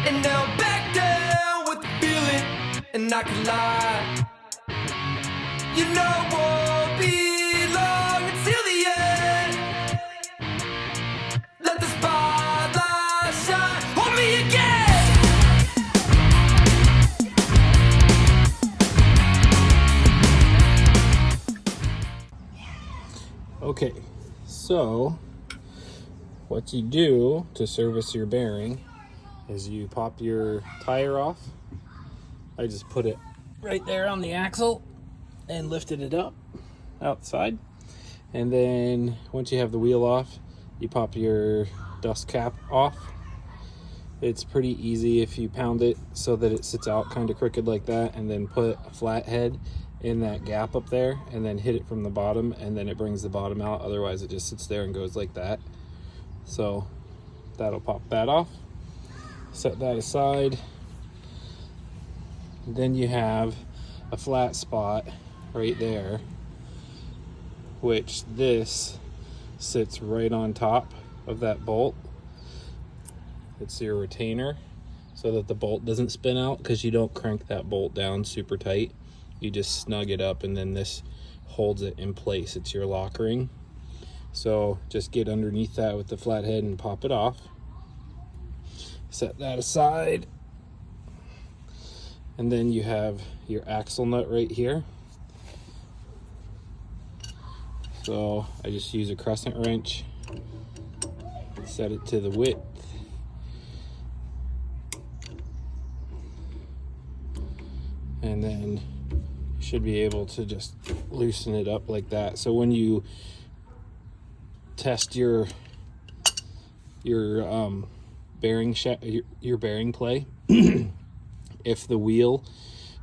And now I'm back down with the feeling, and I can lie. You know it won't be long until the end. Let the spotlight shine on me again. Okay, so what you do to service your bearing is you pop your tire off. I just put it right there on the axle and lifted it up outside. And then once you have the wheel off, you pop your dust cap off. It's pretty easy if you pound it so that it sits out kind of crooked like that, and then put a flathead in that gap up there and then hit it from the bottom, and then it brings the bottom out. Otherwise it just sits there and goes like that. So that'll pop that off. Set that aside. Then you have a flat spot right there, which this sits right on top of that bolt. It's your retainer so that the bolt doesn't spin out, because you don't crank that bolt down super tight. You just snug it up, and then this holds it in place. It's your lock ring. So just get underneath that with the flathead and pop it off. Set that aside. And then you have your axle nut right here. So I just use a crescent wrench, set it to the width, and then you should be able to just loosen it up like that. So when you test your bearing your bearing play, if the wheel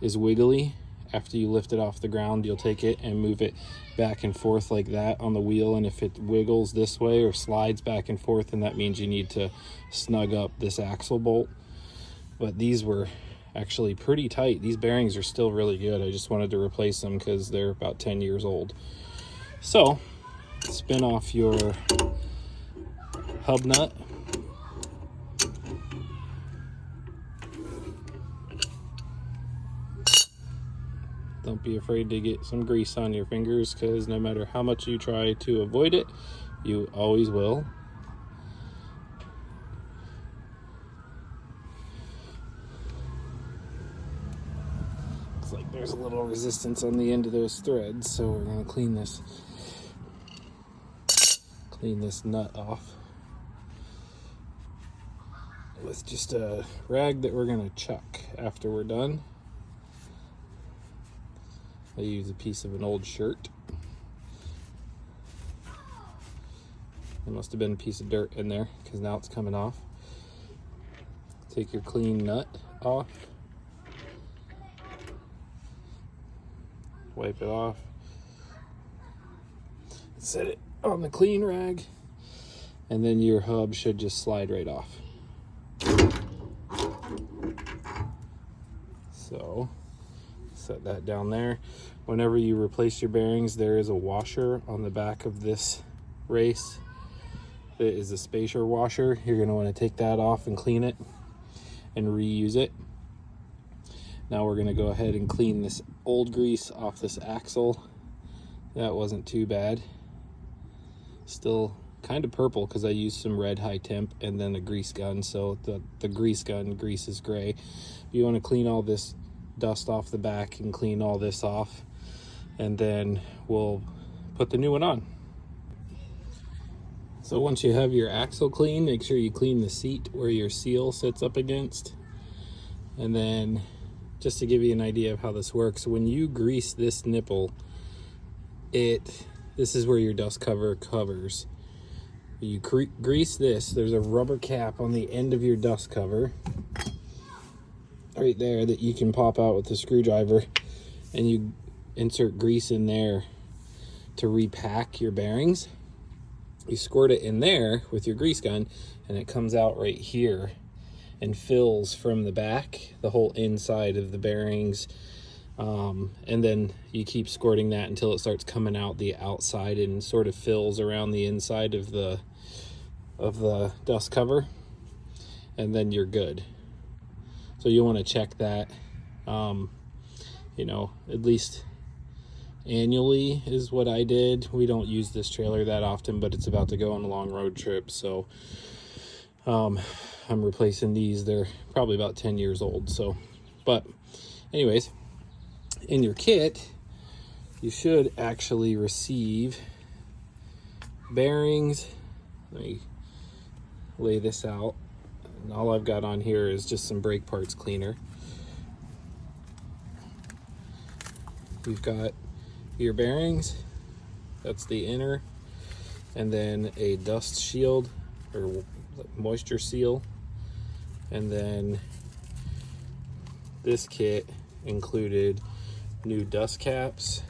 is wiggly after you lift it off the ground, you'll take it and move it back and forth like that on the wheel, and if it wiggles this way or slides back and forth, then that means you need to snug up this axle bolt. But these were actually pretty tight. These bearings are still really good. I just wanted to replace them because they're about 10 years old. So spin off your hub nut. Don't be afraid to get some grease on your fingers, because no matter how much you try to avoid it, you always will. Looks like there's a little resistance on the end of those threads, so we're going to clean this nut off with just a rag that we're going to chuck after we're done. I use a piece of an old shirt. There must have been a piece of dirt in there, because now it's coming off. Take your clean nut off. Wipe it off. Set it on the clean rag, and then your hub should just slide right off. So set that down there. Whenever you replace your bearings, there is a washer on the back of this race. It is a spacer washer. You're going to want to take that off and clean it and reuse it. Now we're going to go ahead and clean this old grease off this axle. That wasn't too bad. Still kind of purple because I used some red high temp and then a grease gun, so the grease gun grease is gray. You want to clean all this dust off the back and clean all this off, and then we'll put the new one on. So once you have your axle clean, make sure you clean the seat where your seal sits up against. And then just to give you an idea of how this works, when you grease this nipple, this is where your dust cover covers. You grease this, there's a rubber cap on the end of your dust cover right there that you can pop out with the screwdriver, and you insert grease in there to repack your bearings. You squirt it in there with your grease gun, and it comes out right here and fills from the back the whole inside of the bearings, and then you keep squirting that until it starts coming out the outside and sort of fills around the inside of the dust cover, and then you're good. So you want to check that, you know, at least annually is what I did. We don't use this trailer that often, but it's about to go on a long road trip, so I'm replacing these. They're probably about 10 years old. So, but anyways, in your kit you should actually receive bearings. Let me lay this out. And all I've got on here is just some brake parts cleaner. You've got your bearings, that's the inner, and then a dust shield or moisture seal, and then this kit included new dust caps,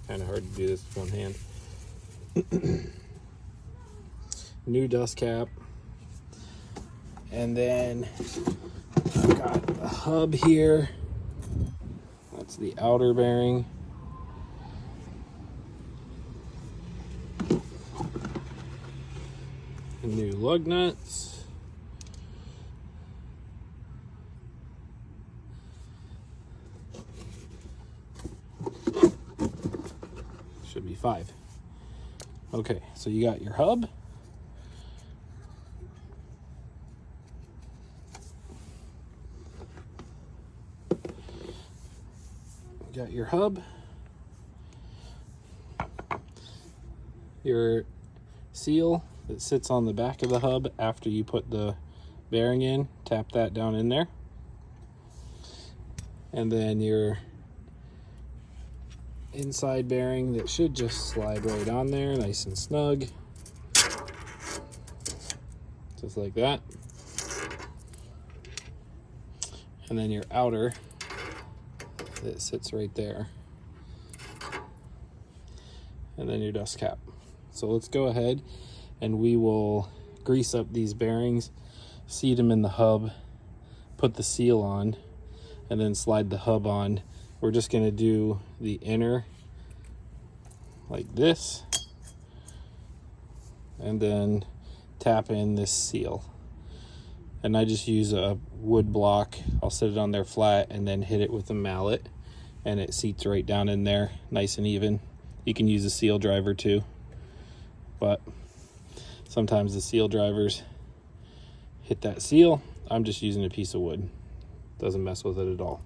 kind of hard to do this with one hand. New dust cap, and then I've got the hub here. That's the outer bearing. New lug nuts. Should be 5. Okay, so you got your hub. You got your hub. Your seal that sits on the back of the hub after you put the bearing in, tap that down in there. And then your inside bearing that should just slide right on there, nice and snug. Just like that. And then your outer that sits right there. And then your dust cap. So let's go ahead and we will grease up these bearings, seat them in the hub, put the seal on, and then slide the hub on. We're just going to do the inner like this, and then tap in this seal. And I just use a wood block. I'll set it on there flat and then hit it with a mallet, and it seats right down in there nice and even. You can use a seal driver too, but sometimes the seal drivers hit that seal. I'm just using a piece of wood. Doesn't mess with it at all.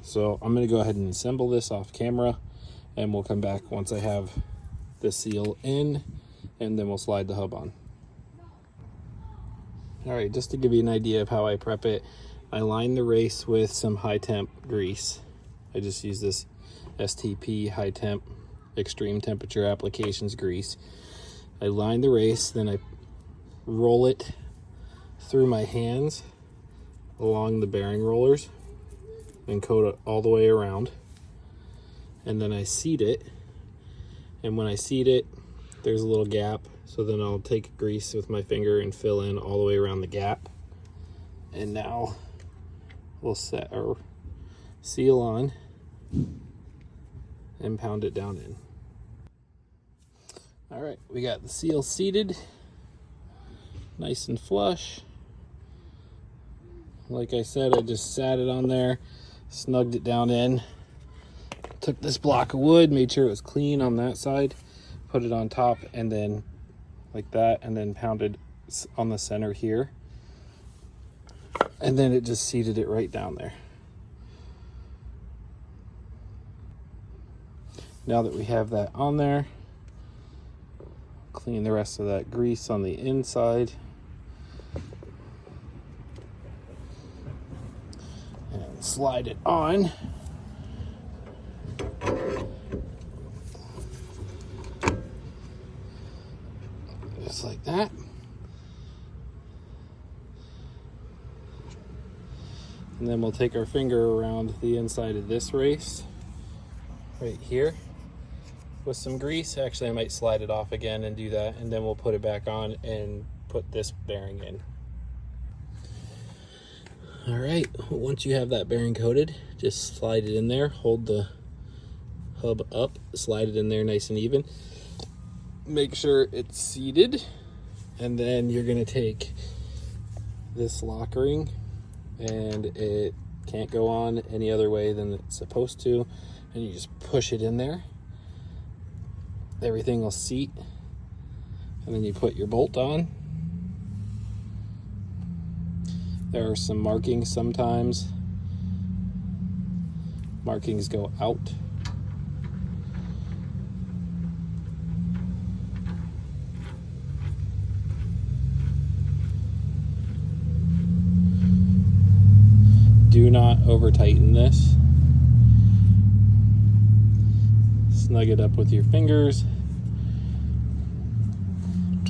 So I'm going to go ahead and assemble this off camera, and we'll come back once I have the seal in, and then we'll slide the hub on. All right, just to give you an idea of how I prep it, I line the race with some high temp grease. I just use this STP high temp extreme temperature applications grease. I line the race, then I roll it through my hands along the bearing rollers and coat it all the way around. And then I seat it, and when I seat it, there's a little gap, so then I'll take grease with my finger and fill in all the way around the gap. And now we'll set our seal on and pound it down in. All right, we got the seal seated, nice and flush. Like I said, I just sat it on there, snugged it down in, took this block of wood, made sure it was clean on that side, put it on top, and then like that, and then pounded on the center here, and then it just seated it right down there. Now that we have that on there, clean the rest of that grease on the inside, and slide it on. Just like that. And then we'll take our finger around the inside of this race right here with some grease. Actually, I might slide it off again and do that, and then we'll put it back on and put this bearing in. All right, once you have that bearing coated, just slide it in there, hold the hub up, slide it in there nice and even. Make sure it's seated, And then you're going to take this lock ring, and it can't go on any other way than it's supposed to, and you just push it in there. Everything will seat, and then you put your bolt on. There are some markings sometimes. Markings go out. Do not over tighten this. Snug it up with your fingers,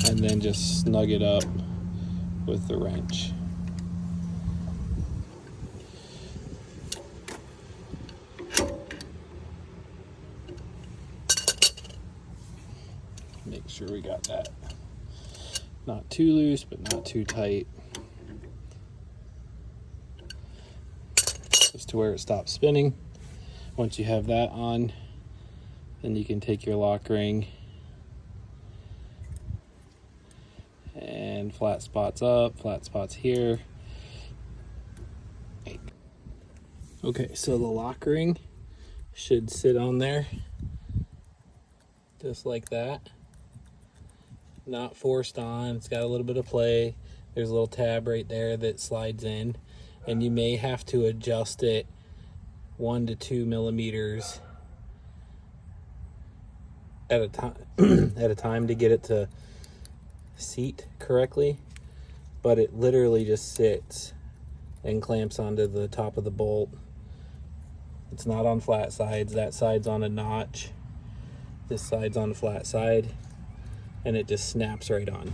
and then just snug it up with the wrench. Make sure we got that not too loose, but not too tight. Just to where it stops spinning. Once you have that on, then you can take your lock ring and flat spots up, flat spots here. Okay, so the lock ring should sit on there just like that. Not forced on, it's got a little bit of play. There's a little tab right there that slides in, and you may have to adjust it 1 to 2 millimeters at a time to get it to seat correctly, but it literally just sits and clamps onto the top of the bolt. It's not on flat sides. That side's on a notch, this side's on a flat side, and it just snaps right on.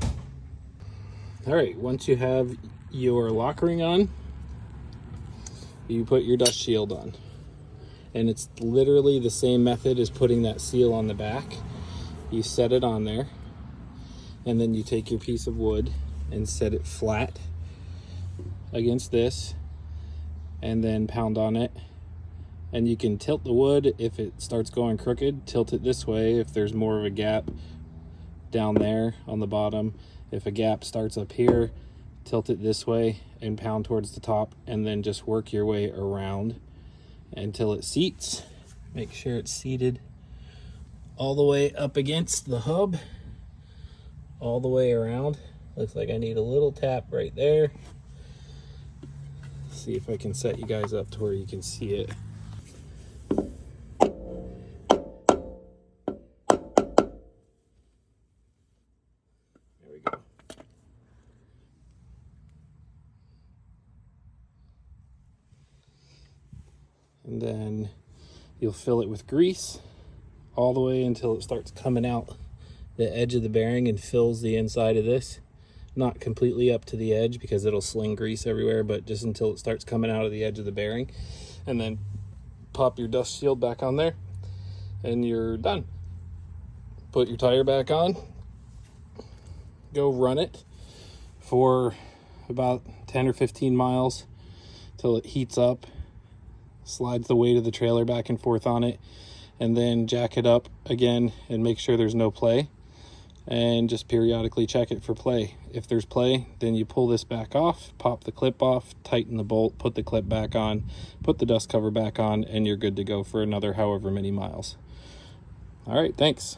All right, once you have your lock ring on, you put your dust shield on. And it's literally the same method as putting that seal on the back. You set it on there, and then you take your piece of wood and set it flat against this, and then pound on it. And you can tilt the wood if it starts going crooked, tilt it this way if there's more of a gap down there on the bottom. If a gap starts up here, tilt it this way and pound towards the top, and then just work your way around until it seats. Make sure it's seated all the way up against the hub, all the way around. Looks like I need a little tap right there. See if I can set you guys up to where you can see it. There we go. And then you'll fill it with grease all the way until it starts coming out the edge of the bearing and fills the inside of this. Not completely up to the edge because it'll sling grease everywhere, but just until it starts coming out of the edge of the bearing. And then pop your dust shield back on there and you're done. Put your tire back on, go run it for about 10 or 15 miles till it heats up, slides the weight of the trailer back and forth on it, and then jack it up again and make sure there's no play, and just periodically check it for play. If there's play, then you pull this back off, pop the clip off, tighten the bolt, put the clip back on, put the dust cover back on, and you're good to go for another however many miles. All right, thanks.